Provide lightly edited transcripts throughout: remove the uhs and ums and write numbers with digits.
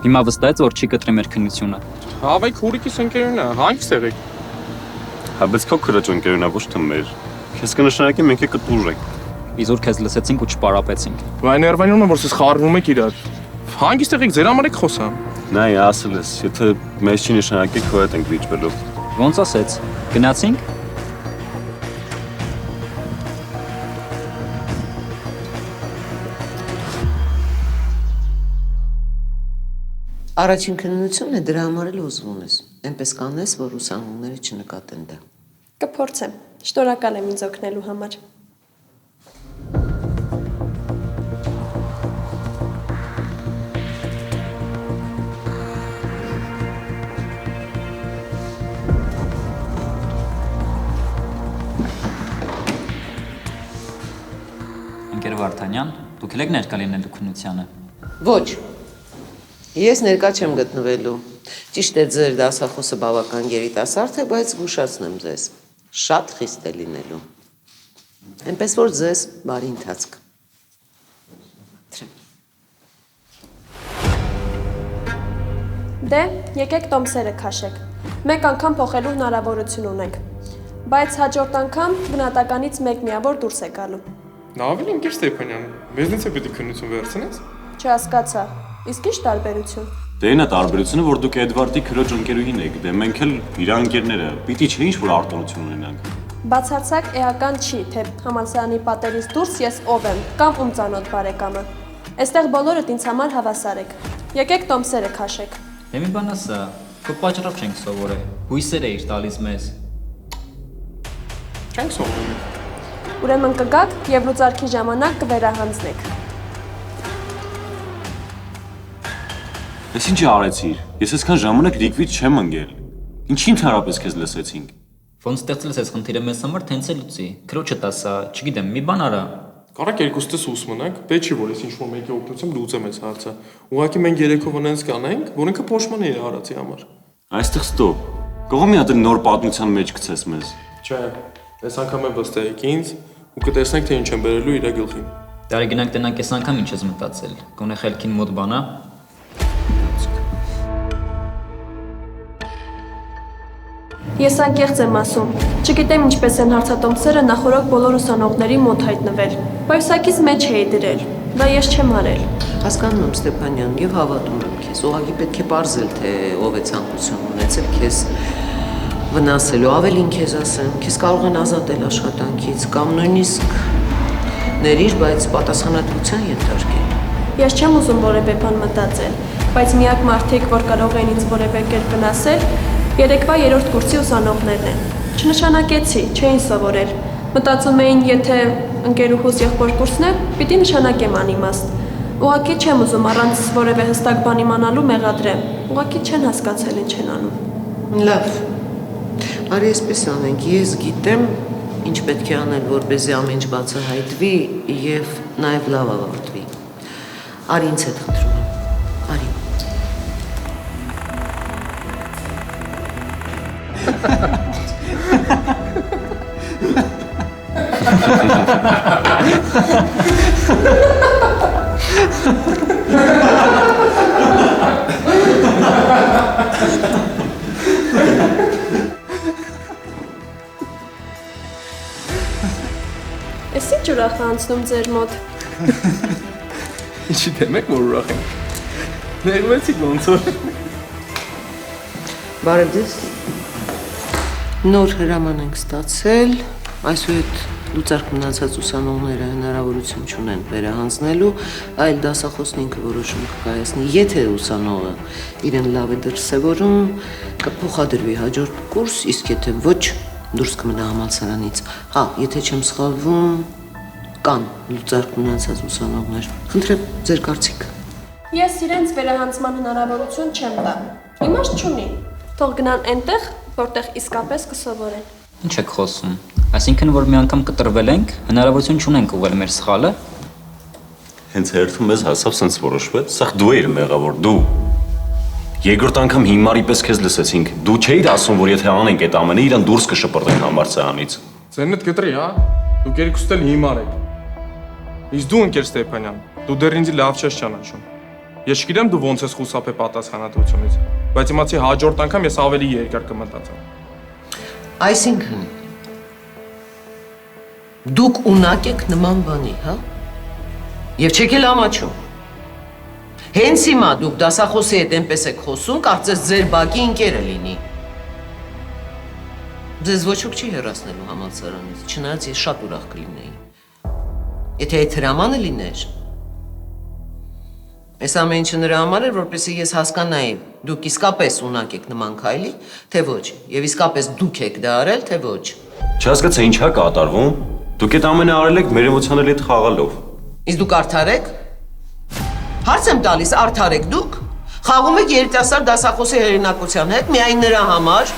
Հիմա վստահ ես, որ չի կտրի մեր քննությունը։ Հավեք հուրիկիս ընկերն է, հանգիստ եղեք։ Հա բայց քո քրոջ ընկերն է, ոչ թե մեր։ Քեզ կնշանակի մենք է կտուժենք։ Իզուր քեզ լսեցինք ու չպարապեցինք։ Վայ ներվայնում եմ, որ siz խառնում եք իրար։ Հանգիստ եղեք, ձեր համար եք խոսամ։ Նայ, ասել ես, եթե մեզ չի նշանակի քո հետ ենք վիճվելու։ Ոնց ասեց։ Գնացինք։ Առաջին քննությունը դրա համար էլ ուզվում ես։ Այնպես կանես, որ ուսանողները չնկատեն դա։ Կփորձեմ։ Շնորհակալ եմ ինձ օգնելու համար։ Ընկեր Վարդանյան, դուք եք ներկա լինելու քննությանը։ Ոչ։ Ես ներկա չեմ գտնվելու։ Ճիշտ է, ձեր դասախոսը բավական երիտասարդ է, բայց զգուշացնեմ ձեզ։ Շատ խիստ է լինելու։ Այնպես որ ձեզ բարի ընթացք։ Դե, եկեք տոմսերը քաշեք։ Մեկ անգամ փոխելու հնարավորություն ունենք։ Բայց հաջորդ անգամ գնահատականից մեկ միավոր դուրս է գալու։ Նավել ընկեր Ստեփանյան, մեզնից է պետք է քննություն վերցնես։ Չհասկացա։ Իսկ ի՞նչ տարբերություն։ Դե այն է տարբերությունը, որ դուք Էդվարդի քրոջ ընկերուհին եք, դե մենք էլ իր ընկերները։ Պիտի չէ ինչ որ արտոնություն ունենանք։ Բացարձակ էական չի, թե համալսարանի պատերից դուրս ես ով եմ կամ ում ծանոթ բարեկամը։ Այստեղ բոլորդ ինձ համար հավասար եք։ Եկեք տոմսերը քաշեք։ Դե մի բան ասա, քո պատճառով չենք սովորել։ Հույսեր էիր տալիս մեզ։ Չենք սովորում։ Ուրեմն կգաք եւ լուծարքի ժամանակ կվերահանձնեք։ Ես ինչի արեցիր։ Ես այսքան ժամանակ լիկվիդ չեմ ընկել։ Ինչի ընդհանրապես քեզ լսեցինք։ Ոնց ստեղծել ես խնդիրը մեզ համար, թե հենց է լուծի։ Քրոջդ ասա, չգիտեմ, մի բան արա։ Կարակ երկուստս ուս մնանք, պետք չի որ ես ինչ-որ մեկի օգնությամբ լուծեմ այս հարցը։ Ուղղակի մենք երեքով ունենք կանենք, որ ինքը փոշման է արածի համար։ Այստեղ ստոպ։ Կողմի հատ նոր պատմության մեջ գցես մեզ։ Չէ, այս անգամ է վստահեք ինձ ու կտեսնեք թե ինչ եմ բերելու իր գլխին։ Դարի գնանք տնանք այս անգամ ինչ ես մտածել։ Գոնե խելքին մոտ բանա։ Ես անկեղծ եմ ասում։ Չգիտեմ ինչպես են հարցատոմսերը նախորդ բոլոր ուսանողների մոտ հայտնվել։ Պայուսակից մեջ էի դրել։ Դա ես չեմ արել։ Հասկանում եմ Ստեփանյան եւ հավատում եմ քեզ։ Ուղղակի պետք է ողջել, թե ով է ցանկություն ունեցել քեզ վնասելու, ավելին քեզ ասեմ, քեզ կարող են ազատել աշխատանքից կամ նույնիսկ ներիր, բայց պատասխանատվության ենթարկել։ Ես չեմ ուզում որևէ բան մտածել, բայց միակ մարդիկ, որ կարող են ինձ որևէ կերպ վնասել, երեկվա 3-րդ կուրսի ուսանողներն են։ Չնշանակեցի, չէին սովորել։ Մտածում էին, եթե ընկերուհուս եղբոր կուրսն է, պիտի նշանակեմ անիմաստ։ Ուղղակի չեմ ուզում առանց որևէ հստակ բան իմանալու մեղադրեմ։ Ուղղակի չեն հասկացել ինչ են անում։ Լավ։ Արի այսպես անենք, ես գիտեմ ինչ պետք է անել, որպեսզի ամեն ինչ բացահայտվի եւ նաեւ լավ ավարտվի։ Արի ինձ հետ խնդրում եմ։ Արի։ Էս ինչ ուրախ է անցնում ձեր մոտ։ Ինչի դեմ եք որ ուրախ եմ։ Ներվեցիք ոնց որ։ Բարև ձեզ։ Նոր հրաման ենք ստացել, այսուհետ լուծարք մնացած ուսանողները հնարավորություն չունեն վերահանձնելու, այլ դասախոսն ինքը որոշում կկայացնի, եթե ուսանողը իրեն լավ է դրսևորում, կփոխադրվի հաջորդ կուրս, իսկ եթե ոչ, դուրս կմնա համալսարանից։ Հա, եթե չեմ սխալվում, կան լուծարք մնացած ուսանողներ։ Խնդրեմ ձեր կարծիքը։ Ես իրենց վերահանձման հնարավորություն չեմ տա։ Իմաստ չունի։ Թող գնան այնտեղ, որտեղ իսկապես կսովորեն։ Ինչ եք խոսում։ Այսինքն որ մի անգամ կտրվել ենք, հնարավորություն չունենք ուղղել մեր սխալը։ Հենց հերթում մեզ հասավ սենց որոշվեց, սա դու էիր մեղավոր, դու։ Երկրորդ անգամ հիմարի պես քեզ լսեցինք։ Դու չէիր ասում, որ եթե անենք այդ ամենը, իրան դուրս կշպրտենք համալսարանից։ Ձերնդ գտրի, հա։ Դուք երկուստ էլ հիմար եք։ Իսկ դու ընկեր Ստեփանյան, դու դեռ ինձ լավ չես ճանաչում։ Ես չգիտեմ դու ոնց ես խուսափե պատասխանատվությունից, բայց իմացի հաջորդ անգամ ես ավելի երկար կմտածեմ։ Այսինքն դուք ունակ եք նման բանի, հա? Եվ չեք էլ ամաչում։ Հենց հիմա դուք դասախոսի հետ այնպես եք խոսում, կարծես ձեր բակի ընկերը լինի։ Ձեզ ոչ ոք չի հեռացնելու համալսարանից, չնայած ես շատ ուրախ կլինեի։ Եթե այդ հրամանը լիներ, այս ամեն ինչը նրա համար էր, որպեսզի ես հասկանայի, դուք իսկապես ունակ եք նման քայլի, թե ոչ, եւ իսկապես դուք եք դա արել, թե ոչ։ Չհասկացա ինչա կատարվում։ Դուք այդ ամենը արել եք մեր էմոցիաների հետ խաղալով։ Իսկ դուք արդար եք։ Հարց եմ տալիս, արդար եք դուք։ Խաղում եք երիտասարդ դասախոսի հեղինակության հետ միայն նրա համար,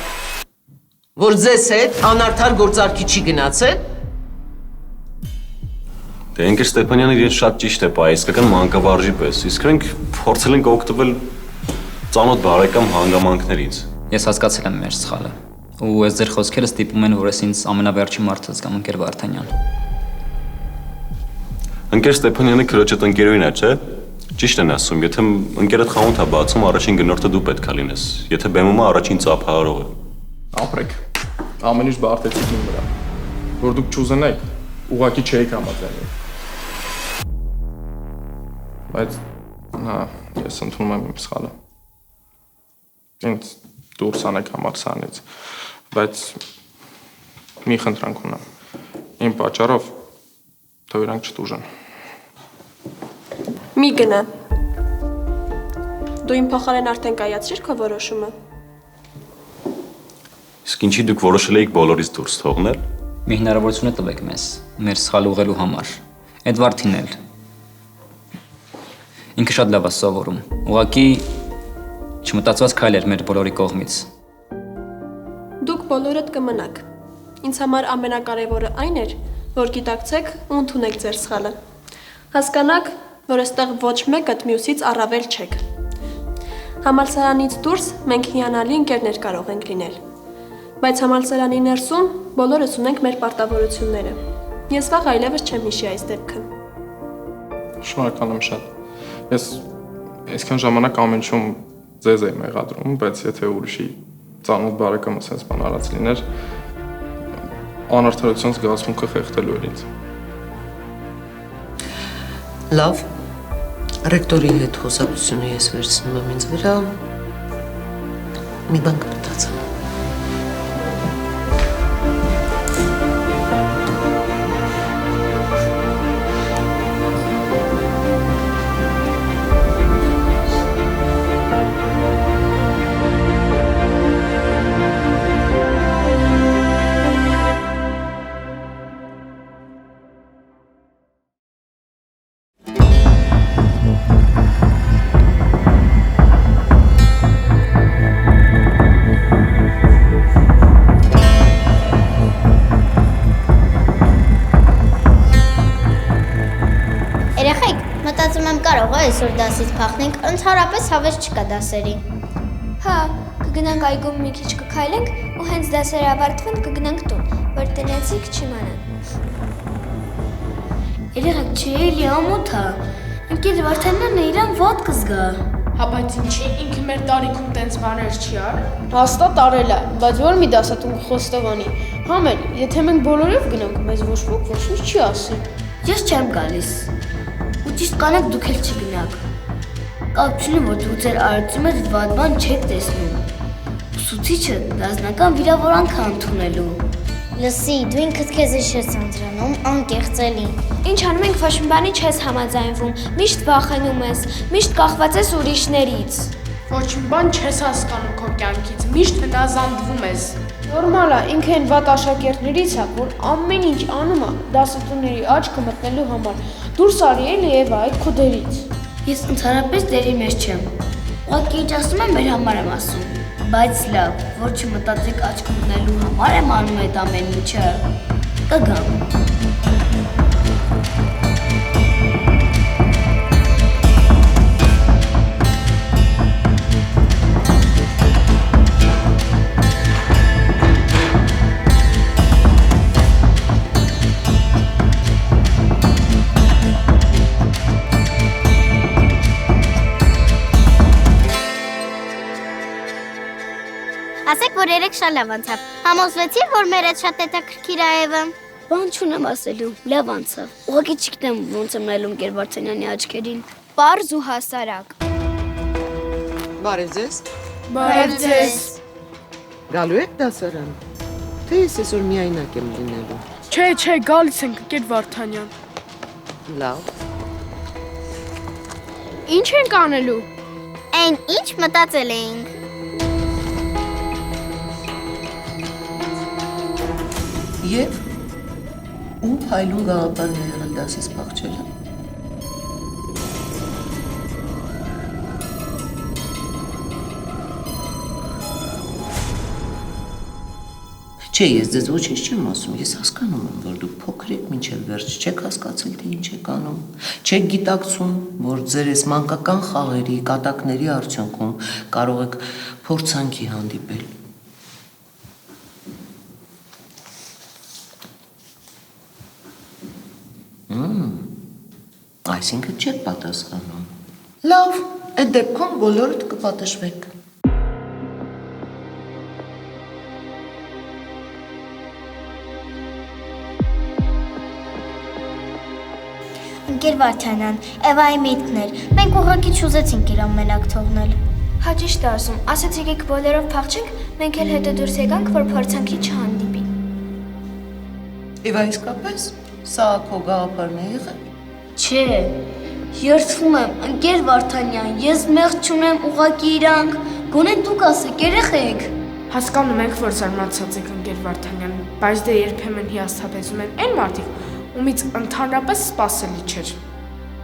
որ ձեզ հետ անարդար գործարքի չի գնացել։ Դե ընկեր Ստեփանյանը իրեն շատ ճիշտ է պահ, իսկական մանկավարժի պես, իսկ մենք փորձել ենք օգտվել ծանոթ բարեկամ հանգամանքներից։ Ես հասկացել եմ մեր սխալը։ Ու այս ձեր խոսքերը ստիպում են, որ ես ինձ ամենավերջին մարդը զգամ ընկեր Վարդանյան։ Ընկեր Ստեփանյանը քրոջդ ընկերոյին է, չէ՞։ Ճիշտ են ասում, եթե ընկերդ խանութ է բացում, առաջին գնորդը դու պետք է լինես։ Եթե բեմումը առաջին ծափահարողը։ Ապրեք։ Ամեն ինչ բարդեցիք իմ վրա։ Որ դուք չուզենայք, ուղղակի չէիք համաձայնի։ Բայց հա, ես ընդունում եմ իմ սխալը։ Ինձ դուրս անեք համալսարանից, բայց մի խնդրանք ունեմ։ Իմ պատճառով թող իրանք չտուժեն։ Մի գնա։ Դու իմ փոխարեն արդեն կայացրիր քո որոշումը։ Իսկ ինչի դուք որոշել եք բոլորից դուրս թողնել։ Մի հնարավորություն տվեք մեզ, մեր սխալ ուղղելու համար։ Էդվարդին էլ։ Ինքը շատ լավ է սովորում։ Ուղղակի չմտածված քայլ էր մեր բոլորի կողմից։ Դուք բոլորդ կմնաք։ Ինձ համար ամենակարևորը այն էր, որ գիտակցեք ու ընդունեք ձեր սխալը։ Հասկանաք, որ այստեղ ոչ մեկդ մյուսից առավել չեք։ Համալսարանից դուրս մենք հիանալի ընկերներ կարող ենք լինել։ Բայց համալսարանի ներսում բոլորս ունենք մեր պարտավորությունները։ Ես վաղ այլևս չեմ հիշի այս դեպքը։ Շնորհակալ եմ շատ։ Ես այսքան ժամանակ ամեն ինչում ձեզ եմ մեղադրում, բայց եթե ուրիշի ծանոթ բարեկամը sense բան արած լիներ, անարդարություն զգացմունքը խեղդելու էր ինձ։ Լավ, ռեկտորի հետ խոսակցությունը ես վերցնում եմ ինձ վրա, մի բան կմտածեմ։ Այսօր դասից փախնենք, ընդհանրապես հավես չկա դասերի։ Հա, կգնանք այգում մի քիչ կքայլենք ու հենց դասերը ավարտվեն կգնանք տուն, որ տնեցիք չիմանան։ Երեխեք չի էլի ամոթ է, ընկեր Վարդանյանն իրան վատ կզգա։ Հա, բայց ինչի ինքը մեր տարիքում տենց բաներ չի արել։ Հաստատ արել է, բայց որ մի դասատուն խոստովանի։ Համել, եթե մենք բոլորով գնանք, մեզ ոչ ոք ոչինչ չի ասի։ Ես չեմ գալիս։ Ու ճիշտ կանեք դուք էլ չգնաք։ Կապ չունի, որ դուք ձեր արարծում եք վատ բան չեք տեսնում։ Ուսուցիչը դասնական վիրավորանք է ընդունելու։ Լսի, դու ինքդ քեզ ես ընտրանում, անկեղծելի։ Ինչ անում ենք ոչ մի բանի չես համաձայնվում, միշտ վախենում ես, միշտ կախված ես ուրիշներից։ Ոչ մի բան չես հասկանում քո կյանքից, միշտ հետազանդվում ես։ Նորմալ է, ինքը այն վատ աշակերտներից է, որ ամեն ինչ անում է դասատուների աչքը մտնելու համար։ Դուրս արի էլի Եվա այդ քո դերից։ Ես ընդհանրապես դերի մեջ չեմ։ Ուղղակի ինչ ասում եմ, մեր համար եմ ասում։ Բայց լավ, որ չմտածեք աչք մտնելու համար եմ անում այդ ամեն ինչը։ Կգամ։ Ասեք, որ երեք շատ լավ անցավ։ Համոզվեցի՞ր, որ մեր այդ շատ հետաքրքիր ա Եվը։ Բան չունեմ ասելու, լավ անցավ։ Ուղղակի չգիտեմ ոնց եմ նայում Գերվարդանյանի աչքերին։ Պարզ ու հասարակ։ Բարև ձեզ։ Բարև ձեզ։ Գալու եք դասարան։ Թե ես այսօր միայնակ եմ լինելու։ Չէ, գալիս ենք Գերվարդանյան։ Լավ։ Ինչ ենք անելու։ Այն ինչ մտածել էինք։ Եվ ում փայլուն գաղափարն է եղել դասից փախչելը։ Չէ, ես ձեզ ոչինչ չեմ ասում, ես հասկանում եմ, որ դուք փոքր եք մինչև վերջ չեք հասկացել, թե ինչ եք անում, չեք գիտակցում, որ ձեր այս մանկական խաղերի, կատակների արդյունքում կարող եք փորձանքի հանդիպել։ Այսինքն չեք պատասխանում։ Լավ, այդ դեպքում բոլորդ կպատժվեք։ Գերվարդանյան, Էվայի միտքն էր։ Մենք ուղղակի չուզեցինք իրան մենակ թողնել։ Հա ճիշտ ասում, ասացիք եք բոլորով փախչենք, մենք էլ հետո դուրս եկանք, որ փորձանքի չհանդիպի։ Եվա իսկապես, սա քո գաղափարն է եղել։ Չէ, երդվում եմ, ընկեր Վարդանյան, ես մեղք չունեմ, ուղղակի իրանք, գոնե դուք ասեք, երեխեք։ Հասկանում ենք, որ զարմացած եք ընկեր Վարդանյան, բայց դե երբեմն հիասթափեցում են այն մարդիկ, ումից ընդհանրապես սպասելի չէր։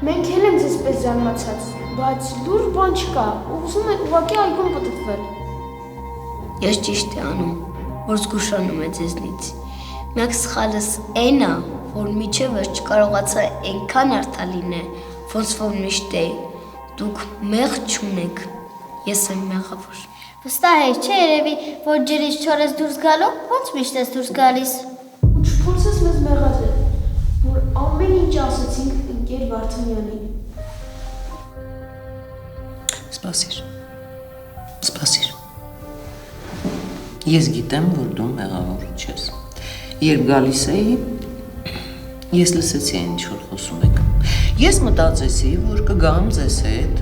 Մենք էլ ենք այսպես զարմացած, բայց լուր բան չկա, ուզում են ուղղակի այգում պտտվել։ Ես ճիշտ է անում, որ զգուշանում է ձեզնից։ Մեկ սխալս այն է, որ միջև չկարողացա այնքան արդալին է, ոնց որ միշտ է, դուք մեղք չունեք, ես եմ մեղավոր։ Վստահ ես, չէ երևի, որ ջրից չորես դուրս գալու, ոնց միշտ ես դուրս գալիս։ Չփորձես մեզ մեղադրել, որ ամեն ինչ ասացինք ընկեր Վարդանյանին։ Սպասիր։ Ես գիտեմ, որ դու մեղավոր չես։ Երբ գալիս էի, ես լսեցի այն, ինչ որ խոսում եք։ Ես մտածեցի, որ կգամ ձեզ հետ,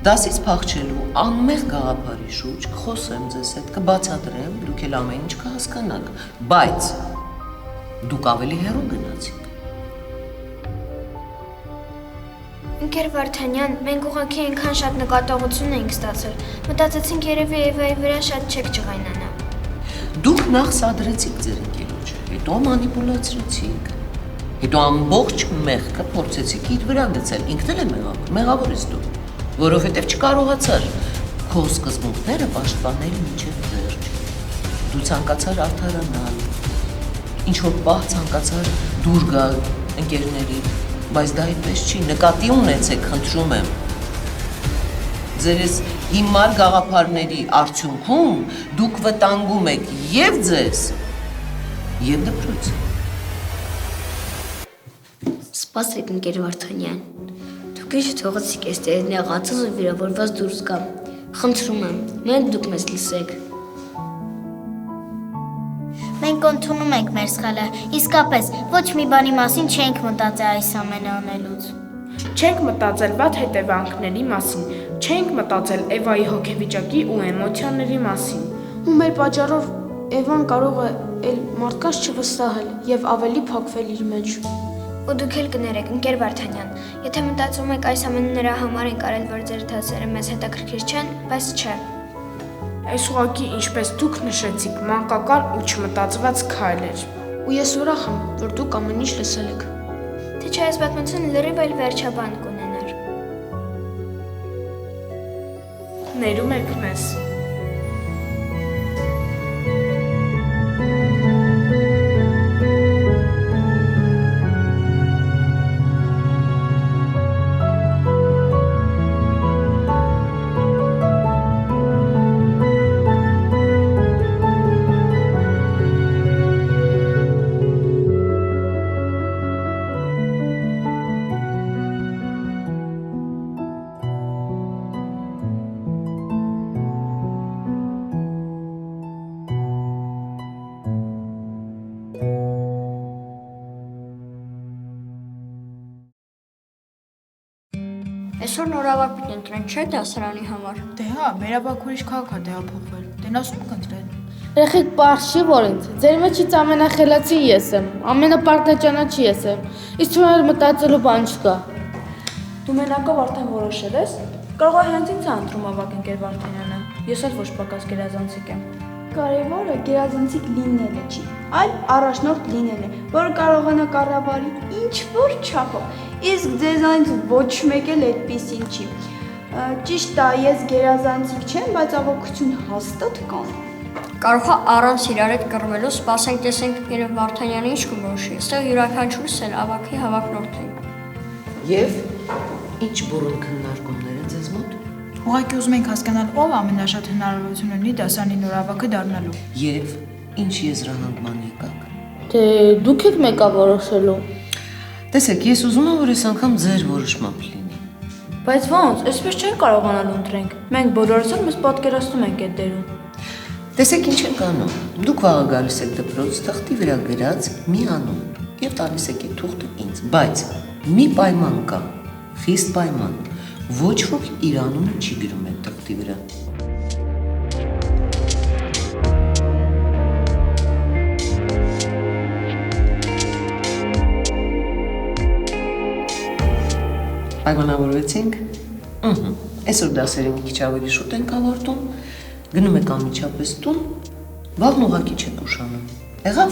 դասից փախչելու անմեղ գաղափարի շուրջ, կխոսեմ ձեզ հետ, կբացատրեմ, դուք էլ ամեն ինչ կհասկանաք, բայց դուք ավելի հեռու գնացիք։ Ընկեր Վարդանյան, մենք ուղղակի այնքան շատ նկատողություն էինք ստացել։ Մտածեցինք երևի Էվայի վրա շատ չեք ջղայնանա։ Դուք նախ սադրեցիք ձեր ընկերոջը, հետո մանիպուլացրեցիք, հետո ամբողջ մեղքը փորձեցիք իր վրա գցել, ինքն էլ է մեղավոր ես դու, որովհետև չկարողացար քո սկզբունքները պաշտպանել մինչև վերջ։ Դու ցանկացար արդարանալ, ինչ-որ պահ ցանկացար դուր գալ ընկերներին, բայց դա այդպես չի, նկատի ունեցեք, խնդրում եմ։ Ձեր այս հիմար գաղափարների արդյունքում դուք վտանգում եք և ձեզ, և դպրոցը։ Սպասեք ընկեր Վարդանյան, դուք ինչ թողեցիք այս տեղնեղացած ու վիրավորված դուրս գամ, խնդրում եմ, մենք դուք մեզ լսեք։ Մենք ընդունում ենք մեր սխալը, իսկապես ոչ մի բանի մասին չենք մտածել այս ամենը անելուց։ Չենք մտածել վատ հետևանքների մասին, չենք մտածել Էվայի հոգեվիճակի ու էմոցիաների մասին։ Ու մեր պատճառով Էվան կարող է էլ մարդկանց չվստահել եւ ավելի փակվել իր մեջ։ Ու դուք էլ կներեք, ընկեր Վարդանյան, եթե մտածում եք այս ամենը նրա համար ենք արել, որ ձեր դասերը մեզ հետաքրքիր չեն, բայց չէ։ Այս ուղղակի ինչպես դուք նշեցիք, մանկական ու չմտածված քայլ էր։ Ու ես ուրախ եմ, որ դուք ամեն ինչ լսել եք։ Թե չէ այս պատմությունը լրիվ այլ վերջաբան կունենար։ Ներում եք մեզ։ Այսօր նորավակ պիտի ընտրենք, չէ՞ դասարանի համար։ Դե հա, մեր ավակ ուրիշ քաղաք է տեղափոխվել։ Դեն ասում կընտրեն։ Երեխեք պարզ չի որ ինձ։ Ձեր մեջից ամենախելացին ես եմ, ամենապարտաճանաչի ես եմ։ Իսկ թվում է մտածելու բան չկա։ Դու մենակով արդեն որոշել ես։ Կարող է հենց ինձ ընտրում ավակ ընկեր Վարդանյանը։ Ես էլ ոչ պակաս գերազանցիկ եմ։ Կարևորը գերազանցիկ լինելը չի, այլ առաջնորդ լինելը, որը կարողանա կառավարի ինչ-որ չափով։ Իսկ ձեզանից ոչ մեկ էլ այդպիսին չի։ Ճիշտ է, ես գերազանցիկ չեմ, բայց աղոքություն հաստատ կան։ Կարող է առանց իրար հետ կռվելու սպասենք տեսենք Երև Վարդանյանը ինչ կորոշի։ Այստեղ յուրաքանչյուրս էլ ավակի հավակնորդ ենք։ Եվ ինչ բուրըն քննարկումներ են ձեզ մոտ։ Ուղղակի ուզում ենք հասկանալ ով ամենաշատ հնարավորություն ունի դասարանի նորավակը դառնալու։ Եվ ինչ եզրահանգման եկաք։ Դե դուք եք մեկա որոշելու։ Տեսեք, ես ուզում եմ, որ այս անգամ ձեր որոշմամբ լինի։ Բայց ո՞նց, այսպես չեն կարողանալու ընտրենք։ Մենք բոլորս էլ մեզ պատկերացնում ենք այդ դերում։ Տեսեք ինչ ենք անում։ Դուք վաղը գալիս եք դպրոց, թղթի վրա գրած մի անուն եւ տալիս եք այդ թուղթը ինձ, բայց մի պայման կա, խիստ պայման։ Ոչ ոք իր անունը չի գրում այդ թղթի վրա։ Պայմանավորվեցինք։ Այսօր դասերը մի քիչ ավելի շուտ ենք ավարտում։ Գնում եք անմիջապես տուն, վաղն ուղղակի չեք ուշանում։ Եղավ։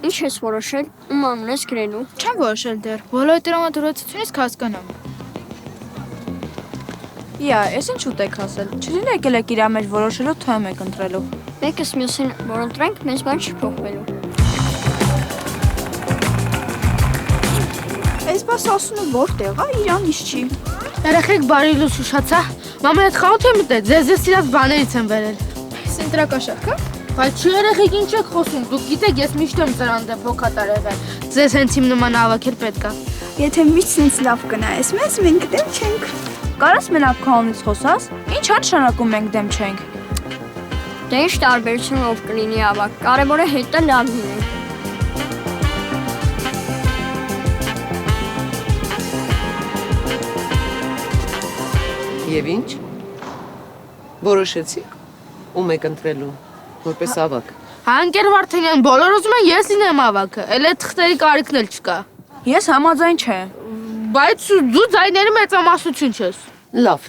Ինչ ես որոշել, ում անուն ես գրելու։ Չեմ որոշել դեռ, բոլորի տրամադրությունից կհասկանամ։ Իա, ես ինչ ուտեք ասել։ Չլինի եկել եք իրա մեջ որոշելու, թե ում եք ընտրելու։ Մեկս մյուսին որ ընտրենք, մեզ բան չի փոխվելու։ Այս բաս ասունը որտեղ է, իրան իշ չի։ Երեխեք բարի լույս ուշացա։ Մամեն այդ խանութ է մտել, ձեզ սիրած բաներից են վերել։ Այս ընտրակաշարք է։ Բայց չի երեխեք ինչ եք խոսում, դուք գիտեք ես միշտ եմ ծրան դեպ հոգատար եղել։ Ձեզ հենց իմ նման ավակել պետք է։ Եթե միշտ ինձ լավ կնայես մեզ, մենք դեմ չենք։ Կարաս մենակ քանից խոսաս։ Ինչ է նշանակում մենք դեմ չենք։ Դե ինչ տարբերություն ով կլինի ավակ, կարևորը հետը լավ լինենք։ Եվ ինչ։ Որոշեցիք, ում եք ընտրելու, որպես ավակ։ Հանկեր Վարդանյան, բոլոր ուզում են ես լինեմ ավակը, էլ այդ թղթերի կարիքն էլ չկա։ Ես համաձայն չեմ։ Բայց դու ձայների մեծամասնություն չես։ Լավ,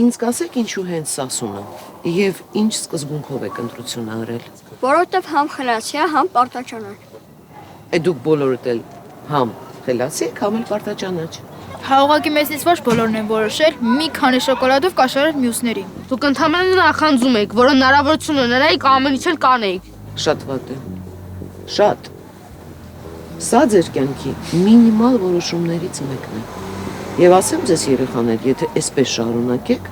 ինձ կասեք ինչու հենց Սասունը եւ ինչ սկզբունքով եք ընտրությունը արել։ Որովհետև համ խելացի է, համ պարտաճանաչ։ Դուք բոլորդ էլ համ խելացի եք, համ էլ պարտաճանաչ։ Հա ուղղակի մեզից ոչ բոլորն են որոշել մի քանի շոկոլադով կաշառել մյուսներին։ Դուք ընդհանրապես նախանձում եք, որ հնարավորություն ունենայիք ամեն ինչ էլ կանեիք։ Շատ վատ է։ Շատ։ Սա ձեր կյանքի մինիմալ որոշումներից մեկն է։ Եվ ասեմ ձեզ երեխաներ, եթե այսպես շարունակեք,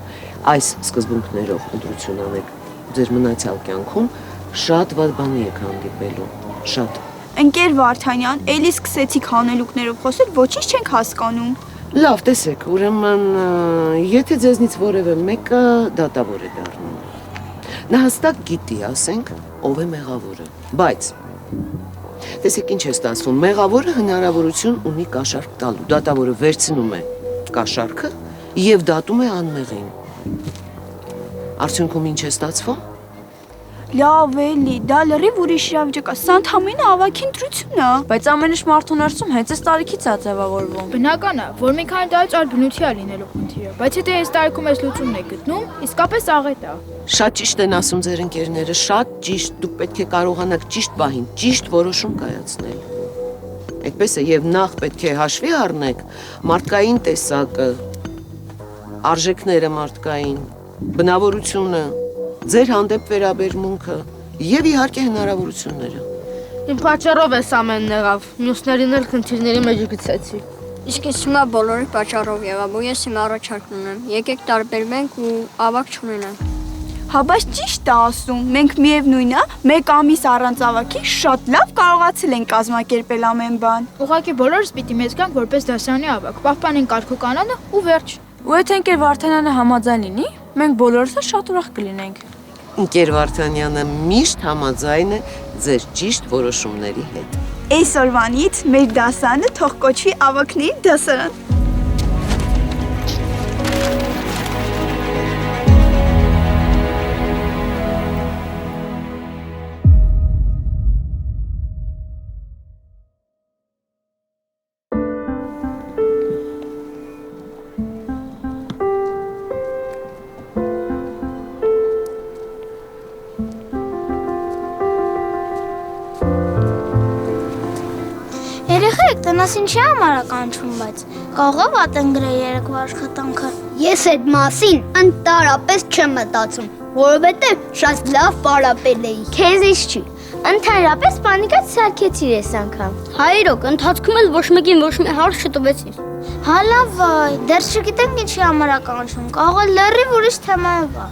այս սկզբունքներով ընտրություն անեք, ձեր մնացյալ կյանքում շատ վատ բանի եք հանդիպելու։ Շատ։ Ընկեր Վարդանյան, էլի սկսեցիք հանելուկներով խոսել, ոչինչ չենք հասկանում։ Լավ, տեսեք, ուրեմն եթե ձեզնից որևէ մեկը դատավոր է դառնում, նա հստակ գիտի, ասենք, ով է մեղավորը, բայց տեսեք ինչ է ստացվում, մեղավորը հնարավորություն ունի կաշառք տալու, դատավորը վերցնում է կաշառքը եւ դատում է անմեղին։ Արդյունքում ինչ է ստացվում։ Լավ էլի, դա լրիվ ուրիշ իրավիճակ է, սա ընդհանրապես ավագի ընտրություն է։ Բայց ամեն ինչ մարդու ներսում հենց այս տարիքից է ձևավորվում։ Բնական է, որ մի քանի տարուց այլ բնույթի է լինելու խնդիրը, բայց եթե այս տարիքում այս լուծումն է գտնում, իսկապես աղետ է։ Շատ ճիշտ են ասում ձեր ընկերները, շատ ճիշտ, դուք պետք է կարողանաք ճիշտ պահին, ճիշտ որոշում կայացնել։ Այդպես է, եւ նախ պետք է հաշվի առնեք մարդկային տեսակը, արժեքները մարդկային, բնավորությունը, ձեր հանդեպ վերաբերմունքը եւ իհարկե հնարավորությունները։ Իմ պատճառով էս ամենն եղավ, մյուսներին էլ խնդիրների մեջ գցեցի։ Իսկ ես հիմա բոլորի պատճառով եղավ, ու ես իմ առաջարկն ունեմ։ Եկեք տարբերվենք ու ավակ չունենանք։ Հա, բայց ճիշտ է ասում, մենք միևնույնն է, մեկ ամիս առանց ավակի շատ լավ կարողացել ենք կազմակերպել ամեն բան։ Ուղղակի բոլորս պիտի մեզ գանք որպես դասարանի ավակ, պահպանենք կարգու կանոնը ու վերջ։ Ու եթե ընկեր Վարդանյանը համաձայն լինի, մենք բոլորս էլ շատ ուրախ կլինենք։ Ընկեր Վարդանյանը միշտ համաձայն է ձեր ճիշտ որոշումների հետ։ Այսօրվանից մեր դասարանը թող կոչվի ավագների դասարան։ Երեխեք, տնաս ինչի համար է կանչում, բայց կարող է վատ ընկրել երեկվա աշխատանքը։ Ես այդ մասին ընդհանրապես չեմ մտածում, որովհետև շատ լավ պարապել էի։ Քեզ ինչ չի։ Ընդհանրապես պանիկած սարքեցիր ես անգամ։ Հայրոք, ընթացքում էլ ոչ մեկին ոչ մի հարց չտվեցիր։ Հա լավ վայ, դեռ չգիտենք ինչի համար է կանչում, կարող է լրիվ ուրիշ թեմայով է։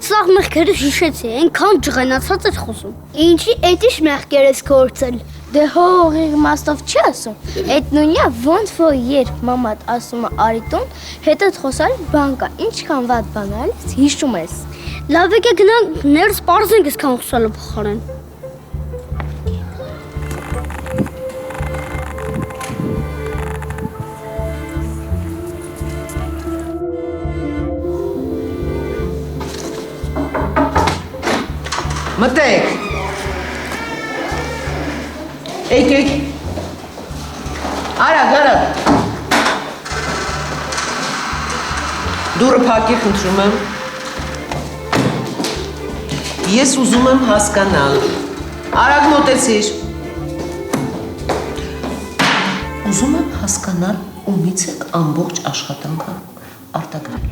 Սաղ մեղքերը հիշեցի, այնքան ջղենացած էր խոսում։ Ինչի էդիշ մեղքեր ես գործել։ Դե հողի իմաստով չի ասում։ Այդ նույնը ոնց որ երբ մամատ ասում է արիտուն, հետդ խոսալ բան կա, ինչքան վատ բան ալիս հիշում ես։ Լավ եկե գնանք ներս պարզենք այսքան խոսալու փոխարեն։ Մտեք։ Եք։ Արագ։ Դուրը փակի խնդրում եմ։ Ես ուզում եմ հասկանալ։ Արագ մոտեցիր։ Ուզում եմ հասկանալ ումից եք ամբողջ աշխատանքը արտագրել։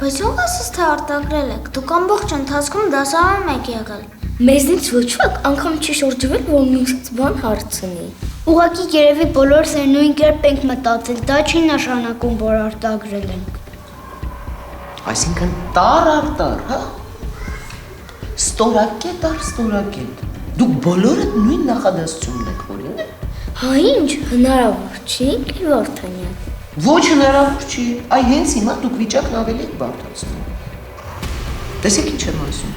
Բայց ով ասես թե արտագրել եք, դուք ամբողջ ընթացքում դասարանում եք եղել։ Մեզնից ոչ ոք անգամ չի շրջվել, որ մյուսից բան հարցնի։ Ուղղակի երևի բոլորս են նույն կերպ ենք մտածել, դա չի նշանակում, որ արտագրել ենք։ Այսինքն տար, հա։ Ստորակետ։ Դուք բոլորը նույն նախադասությունն եք որին։ Հա ինչ, հնարավոր չի, Ընկեր Վարդանյան։ Ոչ հնարավոր չի, այ հենց հիմա դուք վիճակն ավելի եք բարդացնում։ Տեսեք ինչ եմ ասում։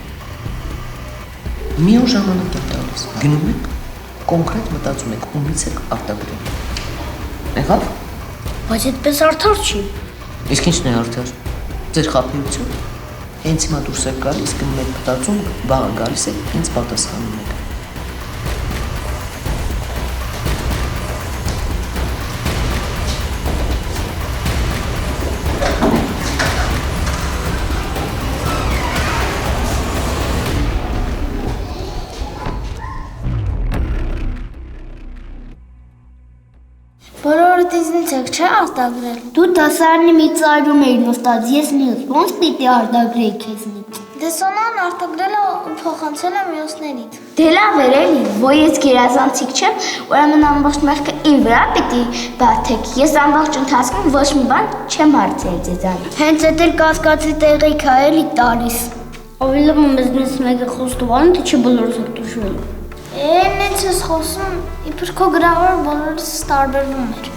Մի օր ժամանակ եք տալիս, գնում եք, կոնկրետ մտածում եք, ումից եք արտագրել։ Եղավ։ Բայց այդպես արդար չի։ Իսկ ինչն է արդար։ Ձեր խաբեություն։ Հենց հիմա դուրս եք գալիս, գնում եք մտածում, բաղ գալիս եք, ինձ պատասխանում եք։ Բոլորդ ինձնից եք չէ արտագրել։ Դու դասարանի մի ծայրում էիր նստած, ես մյուս, ոնց պիտի արտագրեի քեզնից։ Դե Սոնան արտագրել է ու փոխանցել է մյուսներից։ Դե լավ էր էլի, որ ես գերազանցիկ չեմ, ուրեմն ամբողջ մեղքը իմ վրա պիտի բաթեք։ Ես ամբողջ ընթացքում ոչ մի բան չեմ հարցրել ձեզանից։ Հենց էդ էլ կասկածի տեղիք է էլի տալիս։ Ավելի լավ մեզնից մեկը խոստովանում, թե չի բոլորս եք տուժվել։ Նենց ես խոսում, իբր քո գրավոր բոլորս տարբերվում էր։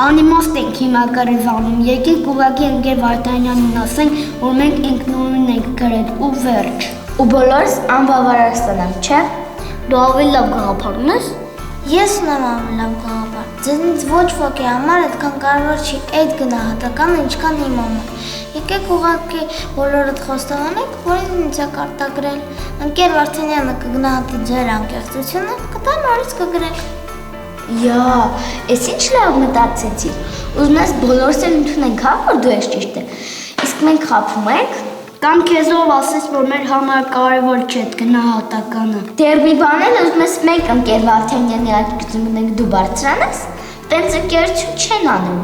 Անիմաստ ենք հիմա կռիվանում, եկեք ուղղակի Ընկեր Վարդանյանին ասենք, որ մենք ինքնուրույն ենք գրել ու վերջ։ Ու բոլորս անբավարար ստանանք, չէ՞։ Դու ավելի լավ գաղափարում ես։ Ես ունեմ ավելի լավ գաղափար։ Ձեզնից ոչ ոքի համար այդքան կարևոր չի այդ գնահատականը, ինչքան իմ համար։ Եկեք ուղղակի բոլորդ խոստովանեք, որ ինձ եք արտագրել։ Ընկեր Վարդանյանը կգնահատի ձեր անկեղծությունը, կտա նորից կգրեք։ Յա, ես ինչ լավ մտածեցի։ Ուզում ես բոլորս էլ ընդունենք, հա, որ դու ես ճիշտը։ Իսկ մենք խաբում ենք, կամ քեզով ասես, որ մեր համար կարևոր չէ այդ գնահատականը։ Դեռ մի բան էլ ուզում ես մենք Ընկեր Վարդանյանի ակտիվություն ունենք, դու բարձրանաս, տենց ընկերություն չեն անում։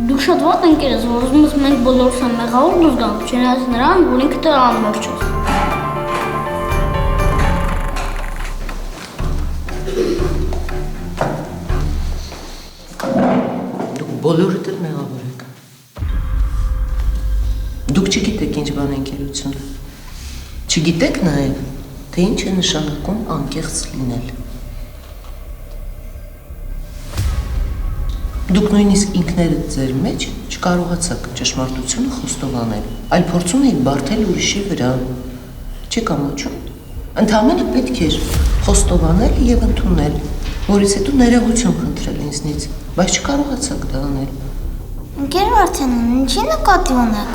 Դու շատ ված ընկեր ես, որ ուզում ես մենք բոլորս են մեղավոր դուրս գանք, չնայած նրան, որ ինքը դեռ անմերջ ես։ Բոլորդ էլ մեղավոր եք։ Դուք չգիտեք ինչ բան է ընկերությունը։ Չգիտեք նաև, թե ինչ է նշանակում անկեղծ լինել։ Դուք նույնիսկ ինքներդ ձեր մեջ չկարողացաք ճշմարտությունը խոստովանել, այլ փորձում եք բարդել ուրիշի վրա։ Չեք ամաչում։ Ընդհանրապես պետք էր խոստովանել եւ ընդունել, որից հետո ներողություն խնդրել ինձնից, բայց չկարողացաք դա անել։ Ընկեր Վարդանյան, ինչի նկատի ունեք։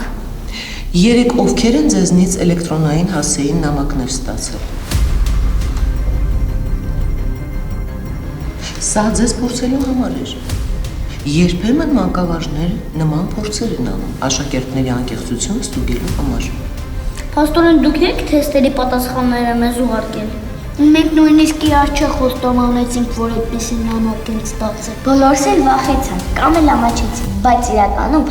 Երեք ովքեր են ձեզնից էլեկտրոնային հասցեին նամակներ ստացել։ Սա ձեզ փորձելու համար էր։ Երբեմն մանկավարժները նման փորձեր են անում աշակերտների անկեղծությունը ստուգելու համար։ Փաստորեն դուք եք թեստերի պատասխանները մեզ ուղարկել։ Մենք նույնիսկ իրար չխոստովանեցինք, որ այդպիսի նամակ են ստացել։ Բոլորս էլ վախեցան, կամ էլ ամաչեցին, բայց իրականում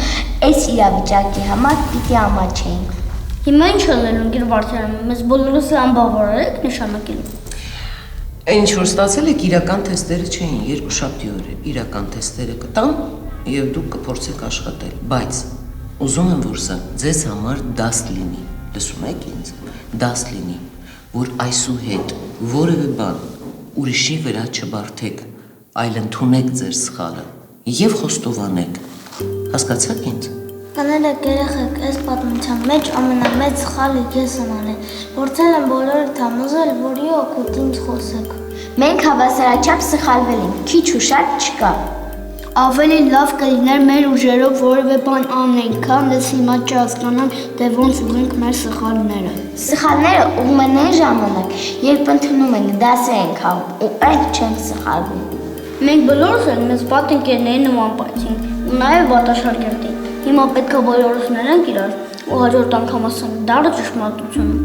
այս իրավիճակի համար պիտի ամաչեինք։ Հիմա ինչ անելու, ընկեր Վարդանյան, մեզ բոլորս անբավարար եք նշանակելու։ Ինչ որ ստացել եք իրական թեստերը չէին, երկուշաբթի օրը իրական թեստերը կտան եւ դուք կփորձեք աշխատել, բայց ուզում եմ որ սա ձեզ համար դաս լինի։ Լսում եք ինձ, դաս լինի, որ այսուհետ որևէ բան ուրիշի վրա չբարթեք, այլ ընդունեք ձեր սխալը եւ խոստովանեք։ Հասկացաք ինձ։ Կանելեք երեխեք, այս պատմության մեջ ամենամեծ սխալը ես եմ անել։ Փորձել եմ բոլորդ համոզել, որ իօգուտ ինձ խոսեք։ Մենք հավասարաչափ սխալվել ենք, քիչ ու շատ չկա։ Ավելի լավ կլիներ մեր ուժերով որևէ բան անենք, քան դες հիմա չհասկանանք, թե ոնց ուղենք մեր սխալները։ Սխալները ուղում են այն ժամանակ, երբ ընդունում ենք, դասեր ենք հանում ու այդ չենք սխալվում։ Մենք բոլորս էլ մեզ պատընկերների նման պայթին ու նաև բատաշարգերտի։ Հիմա պետք է բոլորս ներենք իրար ու հաջորդ անգամ ասենք դառը ճշմարտությունը։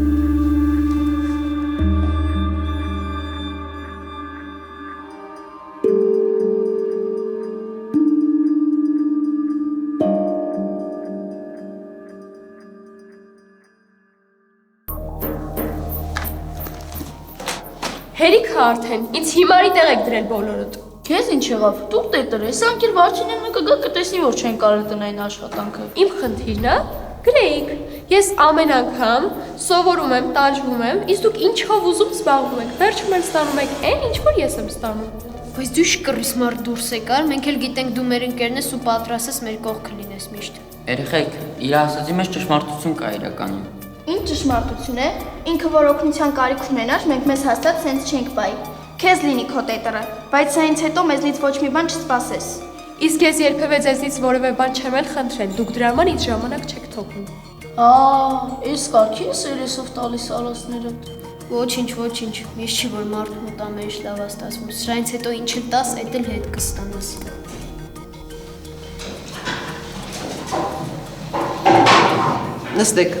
Հերիք արդեն, ինձ հիմարի տեղ եք դրել բոլորդ։ Քեզ ինչ եղավ։ Դուք տետրը, սա ընկեր Վարդանյանը կգա կտեսնի, որ չեն կարել տնային աշխատանքը։ Իմ խնդիրն է, գրեիք։ Ես ամեն անգամ սովորում եմ, տանջվում եմ, իսկ դուք ինչով ուզում զբաղվում եք։ Վերջում էլ ստանում եք այն, ինչ որ ես եմ ստանում։ Բայց դու շկռիս մարդ դուրս եկար, մենք էլ գիտենք դու մեր ընկերն ես ու պատրաստ ես մեր կողքը լինես միշտ։ Երեխեք, իր ասածի մեջ ճշմարտություն կա իրականում։ Ինչ ճշմարտություն է։ Ինքը որ օգնության կարիք ունենար, մենք մեզ հաստատ սենց չենք բայի։ Քեզ լինի քո տետրը, բայց սա ինձ հետո մեզնից ոչ մի բան չսպասես։ Իսկ ես երբևէ ձեզնից որևէ բան չեմ էլ խնդրել, դուք դրա համար ինձ ժամանակ չեք թողնում։ Այս կարգի ես երեսով տալիս արասներդ։ Ոչինչ, միշտ չի որ մարդու մտամերիշ լավ ստացվում։ Սրանից հետո ինչ էլ տաս, այդ էլ հետ կստանաս։ Նստեք։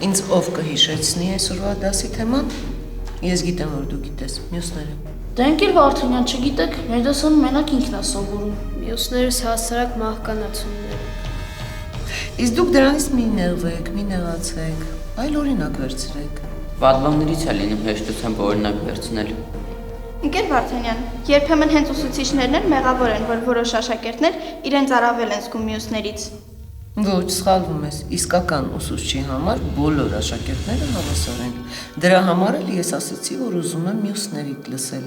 Ինձ ով կհիշեցնի այսօրվա դասի թեման։ Ես գիտեմ, որ դու գիտես, մյուսները։ Դե ընկեր Վարդանյան, չգիտեք, մեր դասանում մենակ ինքն է սովորում։ Մյուսներս հասարակ մահկանացումներ։ Իսկ դուք դրանից մի նեղվեք, մի նեղացեք, այլ օրինակ վերցրեք։ Պատվաններից է լինում հեշտությամբ օրինակ վերցնել։ Ընկեր Վարդանյան, երբեմն հենց ուսուցիչներն են մեղավոր են, որ որոշ աշակերտներ իրենց առավել են զգում մյուսներից։ Ոչ, սխալվում ես, իսկական ուսուցչի համար բոլոր աշակերտները հավասար են։ Դրա համար էլ ես ասացի, որ ուզում եմ մյուսներից լսել,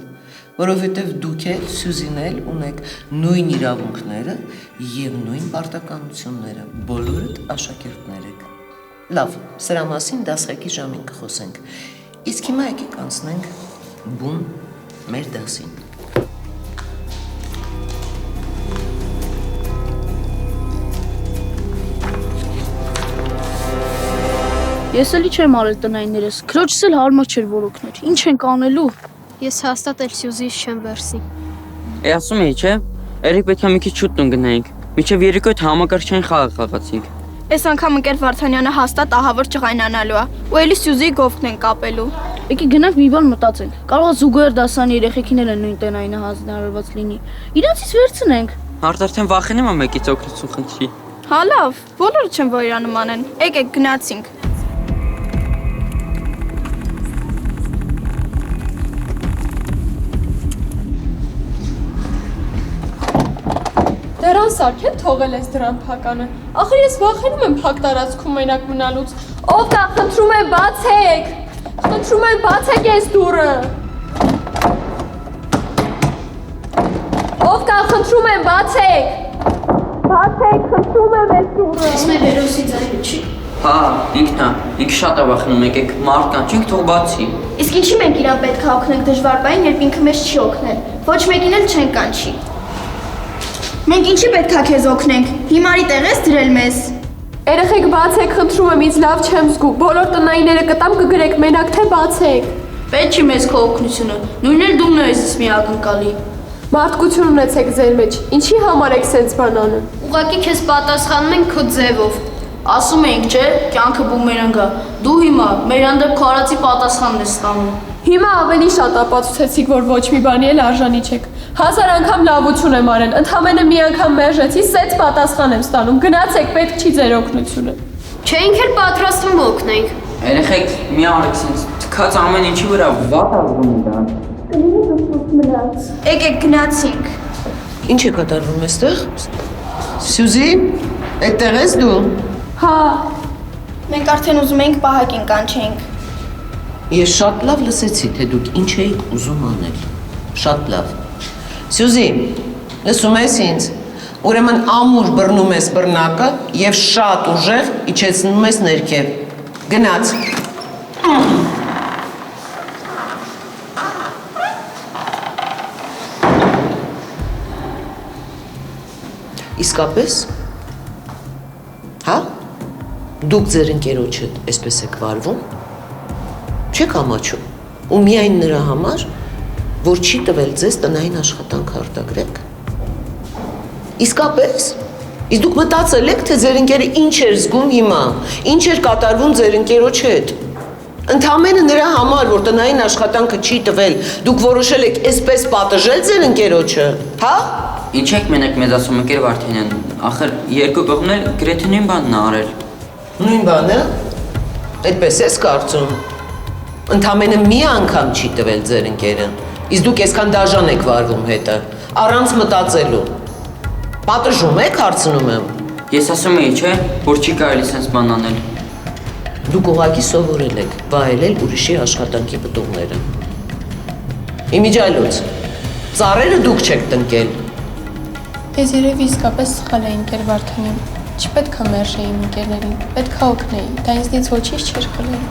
որովհետև դուք էլ Սյուզին էլ ունեք նույն իրավունքները եւ նույն պարտականությունները, բոլորդ աշակերտներ եք։ Լավ, սրա մասին դասղեկի ժամին կխոսենք։ Իսկ հիմա եկեք անցնենք բուն մեր դասին։ Ես էլի չեմ արել տնայիններս, քրոջս էլ հարմար չէր որոքներ, ինչ ենք անելու։ Ես հաստատ էլ Սյուզից չեմ վերցնի։ Ասում էի, չէ՞, երեք պետք է մի քիչ շուտ տուն գնայինք, մինչև երեկո այդ համակարգչային խաղը խաղացինք։ Այս անգամ ընկեր Վարդանյանը հաստատ ահավոր ջղայնանալու է, ու էլի Սյուզիի գովքն են կապելու։ Եկի գնանք մի բան մտածենք, կարող է զուգահեռ դասանի երեխեքին էլ նույն տնայինը հանձնարարված լինի։ Իրանցից վերցնենք։ Հարդ արդեն վախենում եմ մեկից օգնություն խնդրի։ Հա լավ, բոլորը չեն որ իրա նման են։ Եկեք գնացինք։ Դրան սարքեն թողել ես դրան փականը։ Ախր ես վախենում եմ փակ տարածքում մենակ մնալուց։ Ով կա, խնդրում եմ բացեք։ Խնդրում եմ բացեք այս դուռը։ Ով կա, խնդրում եմ բացեք։ Բացեք, խնդրում եմ այս դուռը։ Ես մեր հերոսի ձայնը չի։ Հա, ինքն է, ինքը շատ է վախենում, եկեք մարդկանց չենք թող բացի։ Իսկ ինչի մենք իրան պետք է օգնենք դժվար բային, երբ ինքը մեզ չի օգնել։ Ոչ մեկին էլ չենք կանչի։ Մենք ինչի պետք է քեզ օգնենք։ Հիմարի տեղ ես դրել մեզ։ Երեխեք բացեք, խնդրում եմ, ինձ լավ չեմ զգու։ Բոլոր տնայինները կտամ կգրեք, մենակ թե բացեք։ Պետք չի մեզ քո օգնությունը։ Նույնն էլ դու ես մի ակնկալի։ Մարդկություն ունեցեք ձեր մեջ։ Ինչի համար եք սենց բան անում։ Ուղղակի քեզ պատասխանում ենք քո ձևով։ Ասում էինք, չէ, կյանքը բումերանգ է։ Դու հիմա մեր հանդեպ քո արածի պատասխանն ես ստանում։ Հիմա ավելի շատ ապացուցեցիք, որ ոչ մի բանի էլ արժանի չեք։ 1000 անգամ լավություն եմ արել, ընդամենը մի անգամ մերժեցի, սենց պատասխան եմ ստանում։ Գնացեք, պետք չի ձեր օգնությունը։ Չէինք էլ պատրաստվում օգնենք։ Երեխեք, մի արեք սենց թքած ամեն ինչի վրա վատ ազգում դան։ Եկեք գնացինք։ Ինչ է կատարվում այստեղ։ Սյուզի, այդտեղ ես դու։ Հա։ Մենք արդեն ուզում էինք պահակին կանչենք։ Ես շատ լավ լսեցի, թե դուք ինչ էիք ուզում անել։ Շատ լավ։ Սյուզի, լսում ես ինձ։ Ուրեմն ամուր բռնում ես բռնակը եւ շատ ուժեղ իջեցնում ես ներքև։ Գնաց։ Իսկապես։ Հա? Դուք ձեր ընկերոջը այսպես եք վարվում։ Չեք ամաչում։ Ու միայն նրա համար, որ չի տվել ձեզ տնային աշխատանք արտագրեք։ Իսկապես։ Իսկ դուք մտածել եք, թե ձեր ընկերը ինչ էր զգում հիմա, ինչ էր կատարվում ձեր ընկերոջ հետ։ Ընդամենը նրա համար, որ տնային աշխատանքը չի տվել, դուք որոշել եք այսպես պատժել ձեր ընկերոջը, հա? Ինչ եք մենակ մեզ ասում ընկեր Վարդանյան, ախր երկու կողմն էլ գրեթե նույն բանն ա արել։ Նույն բանը։ Այդպես ես կարծում։ Ընդամենը մի անգամ չի տվել ձեր ընկերը։ Իսկ դուք այսքան դաժան եք վարվում հետը, առանց մտածելու։ Պատժում եք, հարցնում եմ։ Ես ասում էի, չէ, որ չի կարելի սենց բան անել։ Դուք ուղղակի սովորել եք վայելել ուրիշի աշխատանքի պտուղները։ Իմիջիայլոց, ծառերը դուք չեք տնկել։ Ես երևի իսկապես սխալ էի ընկեր Վարդանյան։ Չպետք է մերժեի ընկերներին, պետք է օգնեի, դա ինձնից ոչինչ չէր խլել։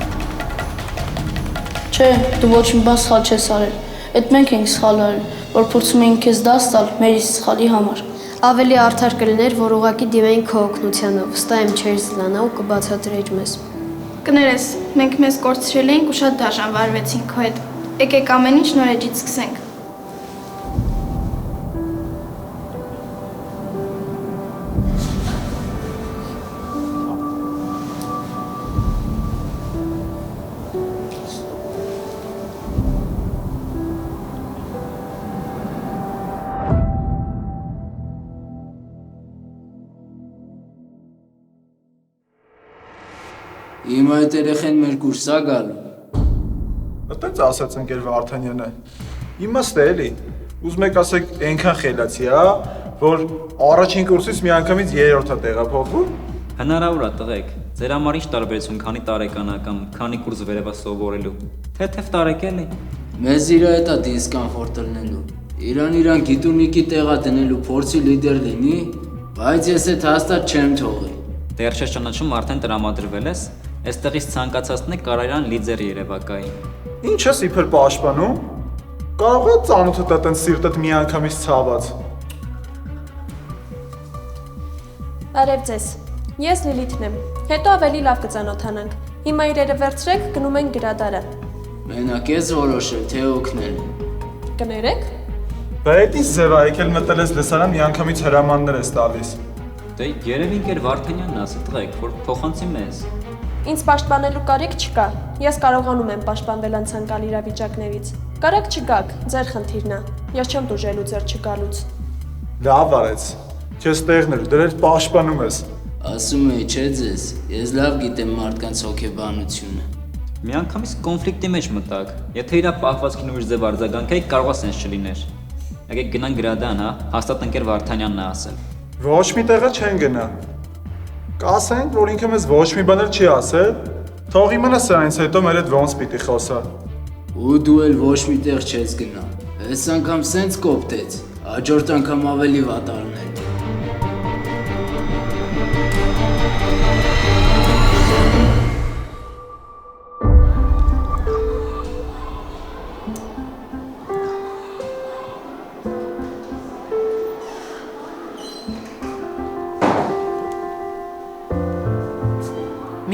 Չէ, դու ոչ մի բան սխալ չես արել։ Այդ մենք ենք սխալ արել, որ փորձում էինք քեզ դաս տալ մեր սխալի համար։ Ավելի արդար կլիներ, որ ուղղակի դիմեին քո օգնությանով, վստահ եմ չեր զլանա ու կբացատրեիր մեզ։ Կներես, մենք մեզ կորցրել էինք ու շատ դաժան վարվեցինք քո հետ։ Եկեք ամեն ինչ նորեջից սկսենք։ Իմ այդ երեխեն մեր կուրսա գալու։ Այդպես ասաց ընկեր Վարդանյանը։ Իմաստ է էլի։ Ուզում եք ասեք այնքան խելացի, հա, որ առաջին կուրսից միանգամից երրորդա տեղափոխվում։ Հնարավոր է տղեկ։ Ձեր համար ինչ տարբերություն, քանի տարեկան ա կամ քանի կուրս վերևա սովորելու։ Թեթև տարեկել է։ Մեզ իր հետ է դիսկոմֆորտ լինելու։ Իրան գիտունիկի տեղա դնելու փորձի լիդեր լինի, բայց ես այդ հաստատ չեմ թողի։ Դեռ չես ճանաչում, արդեն տրամադրվել ես։ Այստեղից ցանկացածն է կարայրան լիդեր երևակայի։ Ինչ ես իբր պաշտպանում։ Կարող է ծանոթը տա տենց սիրտդ միանգամից ցաված։ Արև ձեզ։ Ես Լիլիթն եմ։ Հետո ավելի լավ կծանոթանանք։ Հիմա իրերը վերցրեք, գնում ենք գրադարան։ Մենակ ես որոշել, թե օգնել։ Կներեք։ Բայց ինչ ձև է, եկել մտել ես լսարան միանգամից հրամաններ ես տալիս։ Դե երևի ինքեր Վարդանյանն ասի տղեկ, որ փոխանցի մեզ։ Ինձ պաշտպանելու կարիք չկա։ Ես կարողանում եմ պաշտպանվել անցանկալ իրավիճակներից։ Կարեք չգաք, ձեր խնդիրն է։ Ես չեմ դուժելու ձեր չգալուց։ Լավ արեց։ Քեզ տեղն էր, դրել պաշտպանում ես։ Ասում էի, չէ ձեզ, ես լավ գիտեմ մարդկանց հոգեբանությունը։ Միանգամից կոնֆլիկտի մեջ մտակ։ Եթե իրա պահվածքին ուրիշ ձև արձագանքեիք, կարող է սենց չլիներ։ Եկեք գնանք գրադարան, հա, հաստատ ընկեր Վարդանյանն է ասել։ Ոչ մի տեղը չեն գնա։ Կասենք, որ ինքը մեզ ոչ մի բան չի ասել, թող իմանա սրանից հետո մեր հետ ոնց պիտի խոսա։ Ու դու էլ ոչ մի տեղ չես գնա։ Այս անգամ սենց կոպտեց, հաջորդ անգամ ավելի վատ առնել։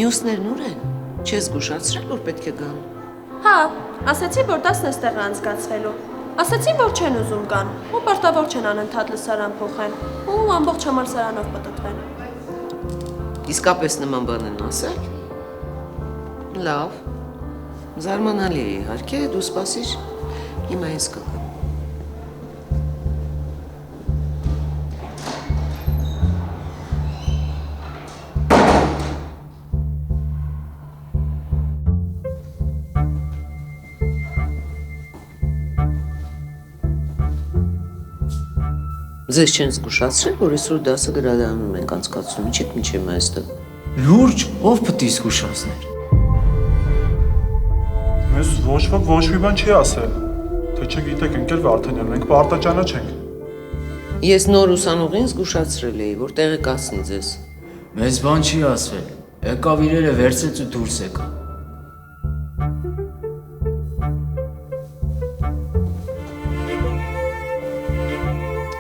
Մյուսներն ուր են։ Չես զգուշացրել, որ պետք է գան։ Հա, ասացի, որ դասն էստեղ է անցկացվելու։ Ասացի, որ չեն ուզում գան, ու պարտավոր չեն անընդհատ լսարան փոխեն, ու ամբողջ համալսարանով պտտվեն։ Իսկապես նման բան են ասել։ Լավ։ Զարմանալի է իհարկե, դու սպասիր, հիմա ես կգամ։ Ձեզ չեն զգուշացրել, որ այսօր դասը գրադարանում ենք անցկացնում, ինչեք միջև այստեղ։ Լուրջ, ով պետք է զգուշացներ։ Մեզ ոչ ոք ոչ մի բան չի ասել։ Թե չգիտեք, ընկեր Վարդանյան, մենք պարտաճանաչենք։ Ես նոր ուսանողին զգուշացրել էի, որ տեղեկացնի ձեզ։ Մեզ բան չի ասվել։ Եկավ իրերը վերցեց ու դուրս եկա։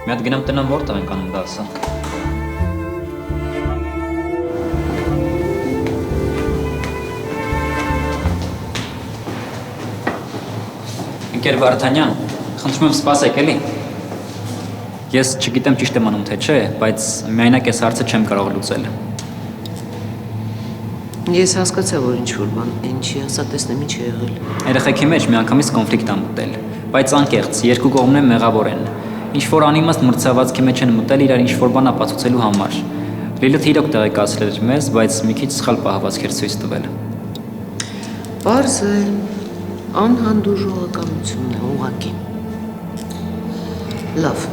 Մի հատ գնամ տնամ որտեղ ենք անում դասը։ Ընկեր Վարդանյան, խնդրում եմ սպասեք էլի։ Ես չգիտեմ ճիշտ եմ անում թե չէ, բայց միայնակ այս հարցը չեմ կարող լուծել։ Ես հասկացա, որ ինչ-որ բան ինչի ասա տեսնեմ ինչ է եղել։ Երեխեքի մեջ միանգամից կոնֆլիկտ ա մտել, բայց անկեղծ, երկու կողմն մեղավոր են։ Ինչ-որ անիմաստ մրցավազքի մեջ են մտել իրար ինչ-որ բան ապացուցելու համար։ Լիլիթ իրոք տեղեկացրել էր մեզ, բայց մի քիչ սխալ պահվածք էր ցույց տվել։ Պարզ է, անհանդուրժողականություն է ուղղակի։ Լավ,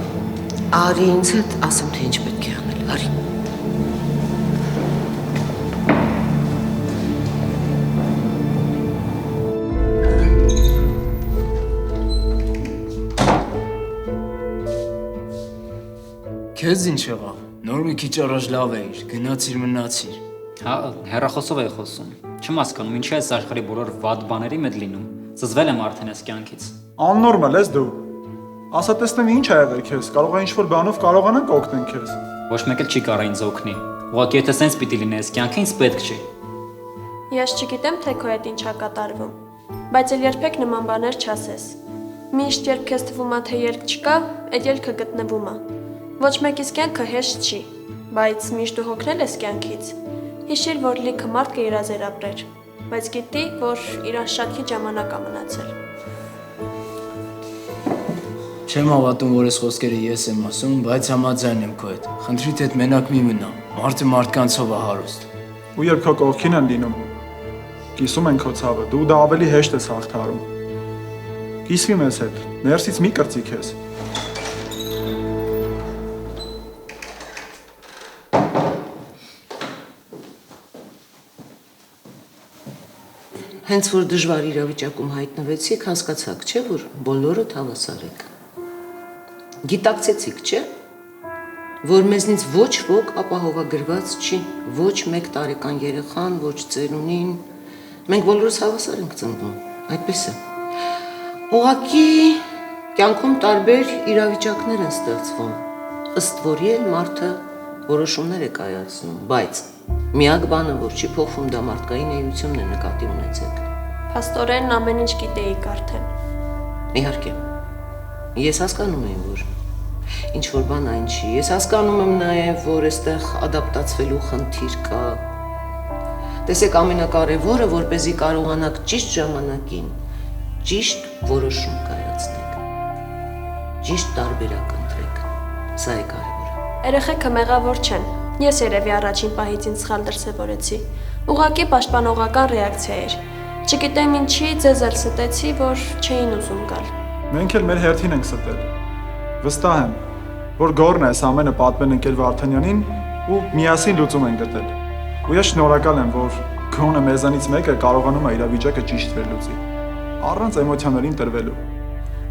արի ինձ հետ ասեմ, թե ինչ պետք է անել, արի։ Քեզ ինչ եղավ։ Նոր մի քիչ առաջ լավ էիր, գնացիր մնացիր։ Հա, հեռախոսով էի խոսում։ Չեմ հասկանում, ինչի է այս աշխարհի բոլոր վատ բաների մեծ լինում։ Զզվել եմ արդեն այս կյանքից։ Աննորմալ ես դու։ Ասա տեսնեմ ինչ ա եղել քեզ, կարող է ինչ-որ բանով կարողանանք օգնել քեզ։ Ոչ մեկ էլ չի կարող ինձ օգնի։ Ուղղակի եթե սենց պիտի լինի այս կյանքը, ինձ պետք չի։ Ես չգիտեմ, թե քո հետ ինչ ա կատարվում, բայց էլ երբեք նման բաներ չասես։ Միշտ երբ քեզ թվում ա, թե ելք չկա, այդ ելքը գտնվում ա։ Ոչ մեկիս կյանքը հեշտ չի, բայց միշտ դու հոգնել ես կյանքից։ Հիշիր, որ լիքը մարդ կիրազեր ապրեր, բայց գիտի, որ իրան շատ քիչ ժամանակ ա մնացել։ Չեմ հավատում, որ այս խոսքերը ես եմ ասում, բայց համաձայն եմ քո հետ։ Խնդրիդ հետ մենակ մի մնա։ Մարդը մարդկանցով ա հարուստ։ Ու երբ քո կողքին են լինում, կիսում են քո ցավը, դու դա ավելի հեշտ ես հաղթահարում։ Կիսվի մեզ հետ, ներսից մի կրծի քեզ։ Հենց որ դժվար իրավիճակում հայտնվեցիք, հասկացաք, չէ, որ բոլորդ հավասար եք։ Գիտակցեցիք, չէ, որ մեզնից ոչ ոք ապահովագրված չի, ոչ մեկ տարեկան երեխան, ոչ ծերունին, մենք բոլորս հավասար ենք ծնվում, այդպես է։ Ուղղակի կյանքում տարբեր իրավիճակներ են ստեղծվում, ըստ որի էլ մարդը որոշումներ է կայացնում, բայց միակ բանը, որ չի փոխվում, դա մարդկային էությունն է, նկատի ունեցեք։ Փաստորեն ամեն ինչ գիտեիք արդեն։ Իհարկե։ Ես հասկանում եմ, որ ինչ որ բան այն չի։ Ես հասկանում եմ նաև, որ այստեղ ադապտացվելու խնդիր կա։ Տեսեք, ամենակարևորը, որպեսզի կարողանաք ճիշտ ժամանակին ճիշտ որոշում կայացնեք։ Ճիշտ տարբերակ ընտրեք։ Սա է կարևորը։ Երեխեքը մեղավոր չեն։ Ես երևի առաջին պահից ինձ սխալ դրսևորեցի։ Ուղղակի պաշտպանողական ռեակցիա էր։ Չգիտեմ ինչի ձեզ էլ ստեցի, որ չէին ուզում գալ։ Մենք էլ մեր հերթին ենք ստել։ Վստահ եմ, որ Գորն այս ամենը պատմել ընկեր Վարդանյանին ու միասին լուծում են գտել։ Ու ես շնորհակալ եմ, որ գոնե մեզանից մեկը կարողանում է իրավիճակը ճիշտ վերլուծի, առանց էմոցիաներին տրվելու։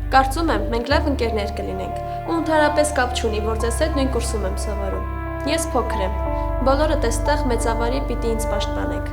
Կարծում եմ, մենք լավ ընկերներ կլինենք, ու ընդհանրապես կապ չունի, որ ձեզ հետ նույն կուրսում եմ սովորում։ Ես փոքր եմ, բոլորդ այստեղ մեծավարի պիտի ինձ պաշտպանեք։